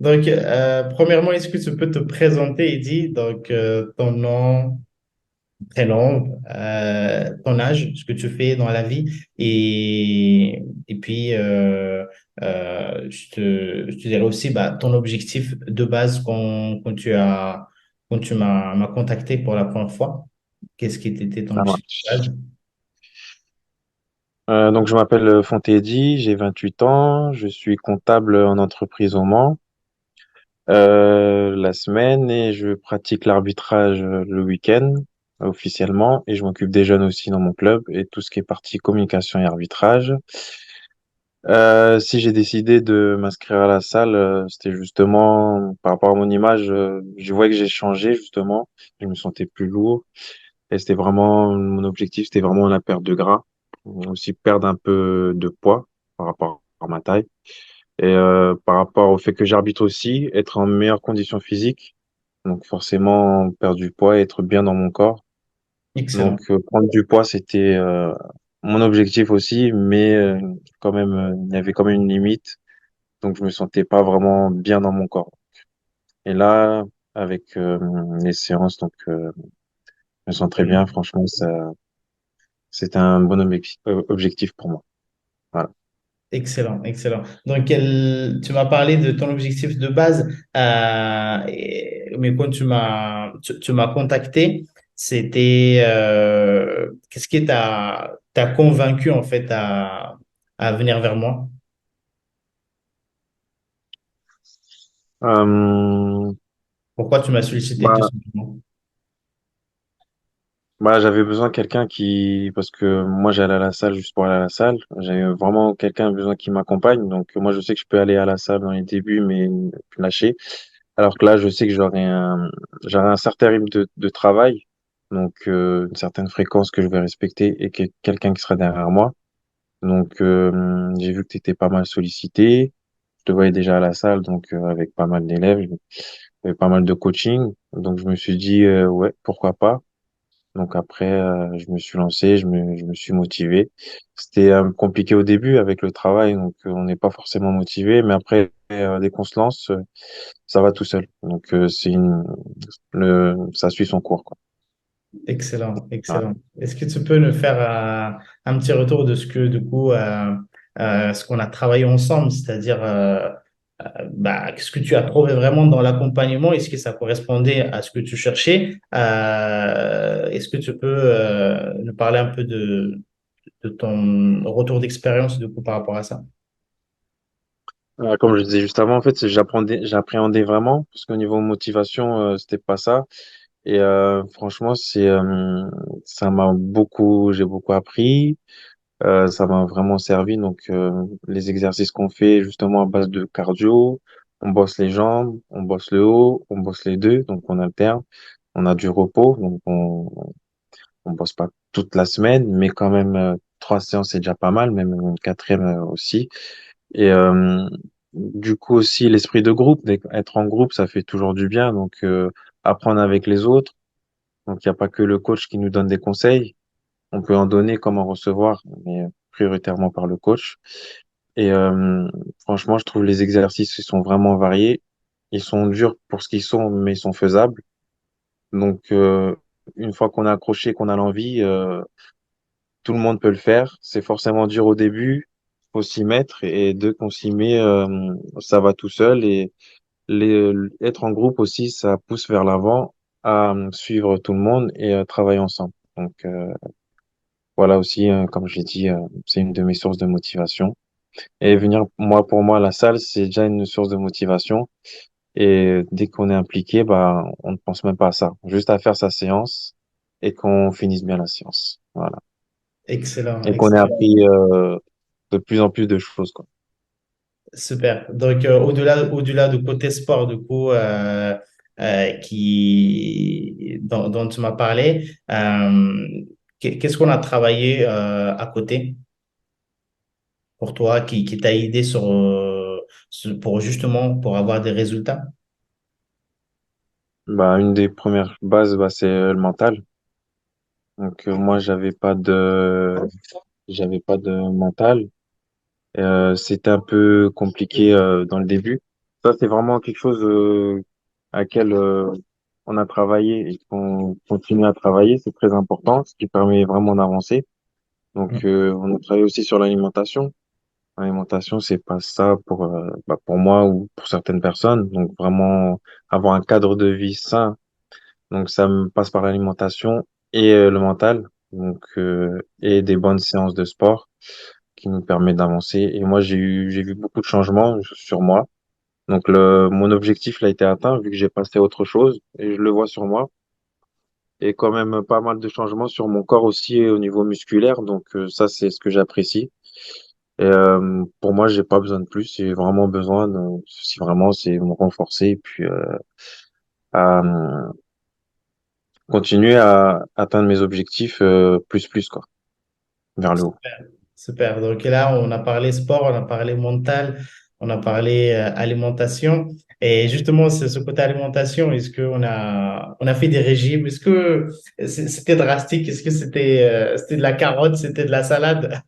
Premièrement, est-ce que tu peux te présenter et dire ton nom, prénom, ton âge, ce que tu fais dans la vie et puis je te dirais aussi bah, ton objectif de base quand tu m'as contacté pour la première fois. Qu'est-ce qui était ton Ça objectif de marche. base? Donc, je m'appelle Fontédi, j'ai 28 ans, je suis comptable en entreprise au Mans la semaine et je pratique l'arbitrage le week-end officiellement et je m'occupe des jeunes aussi dans mon club et tout ce qui est partie communication et arbitrage. Si j'ai décidé de m'inscrire à la salle, c'était justement par rapport à mon image, je voyais que j'ai changé justement, je me sentais plus lourd et c'était vraiment mon objectif, c'était vraiment la perte de gras, aussi perdre un peu de poids par rapport à ma taille et par rapport au fait que j'arbitre aussi, être en meilleure condition physique, donc forcément perdre du poids et être bien dans mon corps. Donc Excellent. prendre du poids, c'était mon objectif aussi, mais quand même, il y avait quand même une limite, donc je me sentais pas vraiment bien dans mon corps. Et là, avec les séances, donc je me sens très bien. Franchement, ça, c'était un bon objectif pour moi. Voilà. Excellent, excellent. Tu m'as parlé de ton objectif de base, mais quand tu m'as contacté, qu'est-ce qui t'a convaincu en fait à venir vers moi? Euh, Pourquoi tu m'as sollicité tout bah, simplement? j'avais besoin de quelqu'un qui, parce que moi j'allais à la salle juste pour aller à la salle. J'avais vraiment quelqu'un besoin qui m'accompagne. Donc moi je sais que je peux aller à la salle dans les débuts, mais lâcher. Alors que là je sais que j'aurai un certain rythme de travail, donc une certaine fréquence que je vais respecter et quelqu'un qui sera derrière moi. Donc j'ai vu que tu étais pas mal sollicité. Je te voyais déjà à la salle, donc avec pas mal d'élèves, pas mal de coaching. Donc je me suis dit ouais pourquoi pas. Donc après, je me suis lancé, je me suis motivé. C'était compliqué au début avec le travail, donc on n'est pas forcément motivé, mais après, dès qu'on se lance, ça va tout seul. Donc ça suit son cours, quoi. Excellent, Voilà. excellent. Est-ce que tu peux nous faire un petit retour de ce qu'on a travaillé ensemble, c'est-à-dire bah, qu'est-ce que tu as trouvé vraiment dans l'accompagnement? Est-ce que ça correspondait à ce que tu cherchais? Est-ce que tu peux nous parler un peu de ton retour d'expérience par rapport à ça? Comme je disais juste avant, en fait, j'appréhendais vraiment, parce qu'au niveau motivation, c'était pas ça. Et franchement, j'ai beaucoup appris. Ça m'a vraiment servi. Donc, les exercices qu'on fait justement à base de cardio, on bosse les jambes, on bosse le haut, on bosse les deux, donc on alterne. On a du repos, donc on bosse pas toute la semaine, mais quand même 3 séances c'est déjà pas mal, même une quatrième aussi. Et du coup aussi l'esprit de groupe, être en groupe, ça fait toujours du bien. Donc apprendre avec les autres. Donc il n'y a pas que le coach qui nous donne des conseils. On peut en donner comme en recevoir, mais prioritairement par le coach. Et franchement, je trouve les exercices ils sont vraiment variés. Ils sont durs pour ce qu'ils sont, mais ils sont faisables. Donc, une fois qu'on a accroché, qu'on a l'envie, tout le monde peut le faire. C'est forcément dur au début, faut s'y mettre. Et dès qu'on s'y met, ça va tout seul. Et être en groupe aussi, ça pousse vers l'avant à suivre tout le monde et à travailler ensemble. Donc, voilà aussi, comme je l'ai dit, c'est une de mes sources de motivation. Et venir, moi, pour moi, à la salle, c'est déjà une source de motivation. Et dès qu'on est impliqué, bah, on ne pense même pas à ça. Juste à faire sa séance et qu'on finisse bien la séance. Voilà. Excellent, Et qu'on ait excellent. appris, de plus en plus de choses, quoi. Super. Au-delà du côté sport, dont tu m'as parlé, qu'est-ce qu'on a travaillé à côté pour toi qui t'a aidé pour justement pour avoir des résultats? Bah, une des premières bases, bah, c'est le mental. Donc, moi, j'avais pas de mental. C'était un peu compliqué, dans le début. Ça, c'est vraiment quelque chose à laquelle on a travaillé et qu'on continue à travailler. C'est très important, ce qui permet vraiment d'avancer. Donc, Mm. on a travaillé aussi sur l'alimentation. L'alimentation, c'est pas ça pour moi ou pour certaines personnes. Donc, vraiment avoir un cadre de vie sain. Donc, ça me passe par l'alimentation et le mental. Donc, et des bonnes séances de sport qui nous permettent d'avancer. Et moi, j'ai vu beaucoup de changements sur moi. Donc mon objectif là, a été atteint vu que j'ai passé à autre chose et je le vois sur moi. Et quand même pas mal de changements sur mon corps aussi au niveau musculaire. Donc ça, c'est ce que j'apprécie. Et pour moi, j'ai pas besoin de plus. J'ai vraiment besoin de, si vraiment, c'est me renforcer et puis à continuer à atteindre mes objectifs plus quoi, vers le haut. Super. Donc là, on a parlé sport, on a parlé mental, on a parlé alimentation. Et justement, c'est ce côté alimentation, est-ce on a fait des régimes? Est-ce que c'était drastique? Est-ce que c'était de la carotte? C'était de la salade?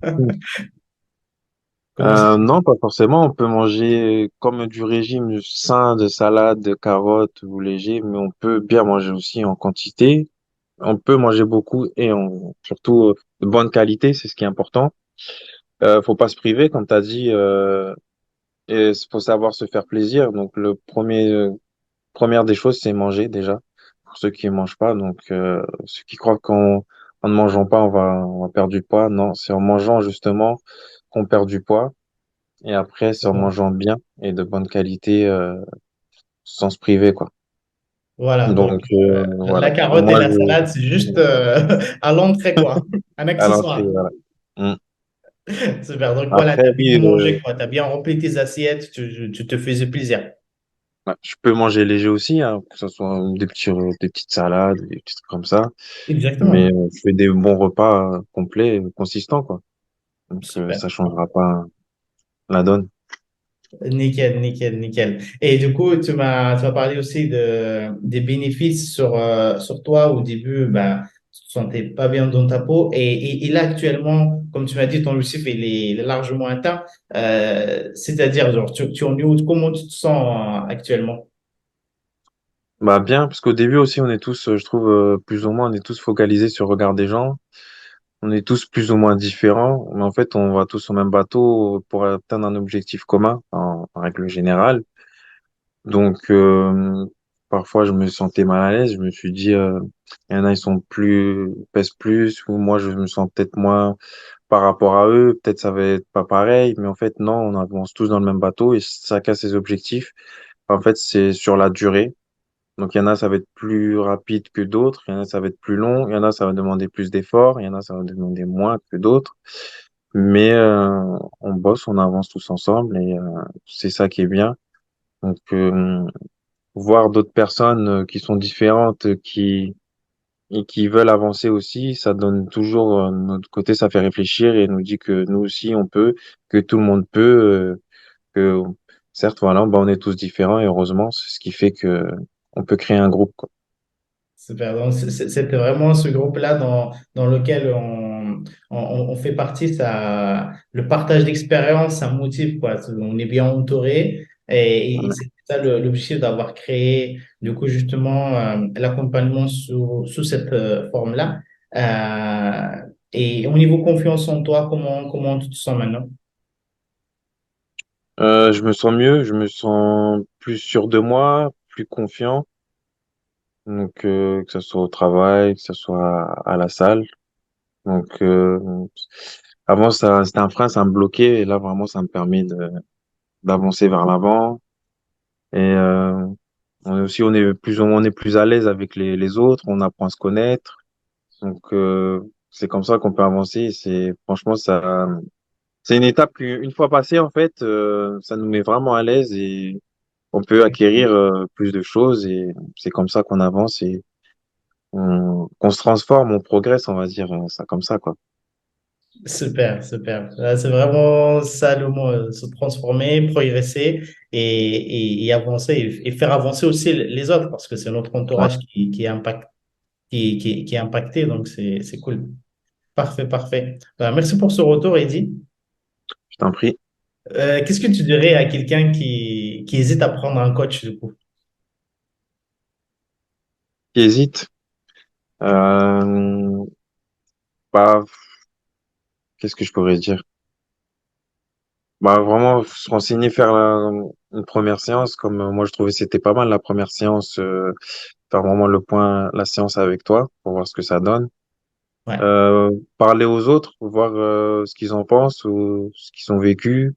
Comment ça? Non, pas forcément. On peut manger comme du régime sain, de salade, de carottes ou léger, mais on peut bien manger aussi en quantité. On peut manger beaucoup et surtout de bonne qualité, c'est ce qui est important. Faut pas se priver, comme tu as dit, et faut savoir se faire plaisir. Donc première des choses, c'est manger déjà. Pour ceux qui ne mangent pas, donc ceux qui croient qu'en ne mangeant pas, on va perdre du poids, non, c'est en mangeant justement qu'on perd du poids. Et après, c'est en mangeant bien et de bonne qualité, sans se priver, quoi. Voilà, donc Donc la voilà. carotte et Moi, la salade, c'est juste à l'entrée, quoi. Un à l'entrée, accessoire. voilà. Mm. Super. Donc voilà, tu Après, as bien oui, mangé, quoi. Tu as bien rempli tes assiettes, tu te faisais plaisir. ouais, je peux manger léger aussi, hein, que ce soit des petites salades, des petits trucs comme ça. Mais Exactement. je fais des bons repas complets, consistants, quoi. Donc Super. ça changera pas la donne. Nickel, nickel, nickel. Et du coup, tu m'as parlé aussi des bénéfices sur toi. Au début, bah, tu te sentais pas bien dans ta peau. Et là, actuellement, comme tu m'as dit, ton objectif, il est largement atteint. C'est-à-dire, genre, tu en es où? Comment tu te sens actuellement? Bah bien, parce qu'au début aussi, on est tous, je trouve, plus ou moins, on est tous focalisés sur le regard des gens. On est tous plus ou moins différents, mais en fait, on va tous au même bateau pour atteindre un objectif commun, en règle générale. Donc, parfois, je me sentais mal à l'aise. Je me suis dit, il y en a, pèsent plus, ou moi, je me sens peut-être moins par rapport à eux. Peut-être ça va être pas pareil, mais en fait, non, on avance tous dans le même bateau et chacun ses objectifs. En fait, c'est sur la durée. Donc, il y en a, ça va être plus rapide que d'autres. Il y en a, ça va être plus long. Il y en a, ça va demander plus d'efforts. Il y en a, ça va demander moins que d'autres. Mais on bosse, on avance tous ensemble et c'est ça qui est bien. Donc, voir d'autres personnes qui sont différentes, et qui veulent avancer aussi, ça donne toujours, de notre côté, ça fait réfléchir et nous dit que nous aussi, on peut, que tout le monde peut, que certes, voilà, bah, on est tous différents et heureusement, c'est ce qui fait que on peut créer un groupe, quoi. Super. Donc, c'était vraiment ce groupe-là dans lequel on fait partie. Ça, le partage d'expérience, ça motive, quoi. On est bien entouré. Et Ouais. c'est ça l'objectif d'avoir créé, du coup, justement, l'accompagnement sous cette forme-là. Et au niveau confiance en toi, comment tu te sens maintenant? Je me sens mieux, je me sens plus sûr de moi, plus confiant. Donc, que ce soit au travail, que ce soit à la salle. Donc, avant, c'était un frein, ça me bloquait. Et là, vraiment, ça me permet d'avancer vers l'avant. Et on est plus à l'aise avec les autres. On apprend à se connaître. Donc, c'est comme ça qu'on peut avancer. Franchement, c'est une étape une fois passée, en fait, ça nous met vraiment à l'aise et on peut acquérir plus de choses. Et c'est comme ça qu'on avance et qu'on se transforme, on progresse, on va dire ça comme ça, quoi. Super, super. C'est vraiment ça le mot, se transformer, progresser et avancer et faire avancer aussi les autres parce que c'est notre Ouais, entourage qui est impacté, donc c'est cool. Parfait, parfait. Merci pour ce retour, Eddy. je t'en prie. Qu'est-ce que tu dirais à quelqu'un qui hésitent à prendre un coach, du coup? Qui hésite. Euh, Bah, qu'est-ce que je pourrais dire? Bah, vraiment, se renseigner, faire une première séance, comme moi je trouvais que c'était pas mal la première séance, faire vraiment le point, la séance avec toi, pour voir ce que ça donne. Ouais, Euh, Parler aux autres, voir ce qu'ils en pensent ou ce qu'ils ont vécu,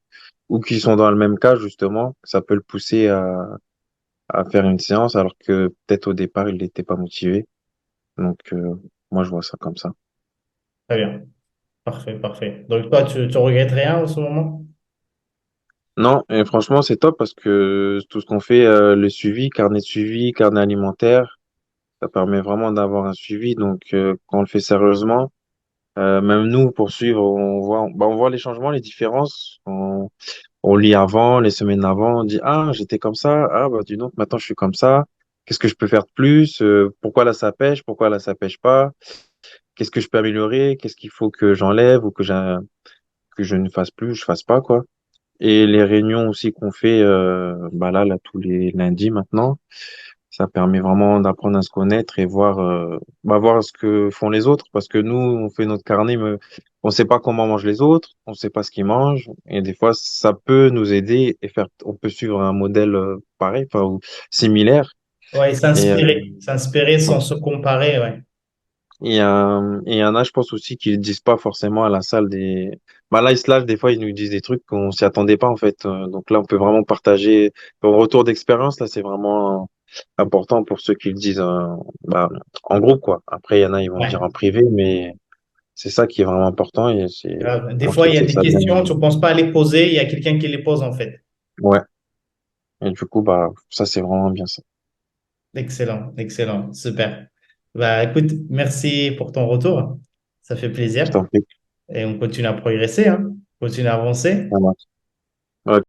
ou qui sont dans le même cas, justement. Ça peut le pousser à faire une séance, alors que peut-être au départ, il n'était pas motivé. Donc, moi, je vois ça comme ça. très bien. Parfait, parfait. Donc, toi, tu regrettes rien en ce moment? Non, et franchement, c'est top parce que tout ce qu'on fait, le suivi, carnet alimentaire, ça permet vraiment d'avoir un suivi. Donc, quand on le fait sérieusement, même nous, pour suivre, on voit les changements, les différences. On lit avant, les semaines avant, on dit, ah, j'étais comme ça, ah, bah, dis donc, maintenant je suis comme ça. Qu'est-ce que je peux faire de plus? Pourquoi là ça pêche? Pourquoi là ça pêche pas? Qu'est-ce que je peux améliorer? Qu'est-ce qu'il faut que j'enlève ou que je ne fasse plus, je fasse pas, quoi. Et les réunions aussi qu'on fait, bah là, tous les lundis maintenant, ça permet vraiment d'apprendre à se connaître et voir ce que font les autres. Parce que nous, on fait notre carnet, mais on sait pas comment mangent les autres, on sait pas ce qu'ils mangent. Et des fois, ça peut nous aider et on peut suivre un modèle pareil, enfin, ou similaire. Ouais, Et s'inspirer sans se comparer, ouais. il y en a, je pense aussi, qui ne disent pas forcément à la salle bah là, ils se lâchent, des fois, ils nous disent des trucs qu'on s'y attendait pas, en fait. Donc là, on peut vraiment partager. Au retour d'expérience, là, c'est vraiment important pour ceux qui le disent bah, en groupe, quoi. Après, il y en a, ils vont le dire Ouais. en privé, mais c'est ça qui est vraiment important et c'est Des pour fois, il y a fixer des ça bien. questions, tu ne penses pas à les poser, il y a quelqu'un qui les pose, en fait. Ouais. Et du coup, bah, ça, c'est vraiment bien ça. Excellent, excellent, super. Bah, écoute, merci pour ton retour. Ça fait Je plaisir. t'en prie. Et on continue à progresser, hein. On continue à avancer. Ça marche.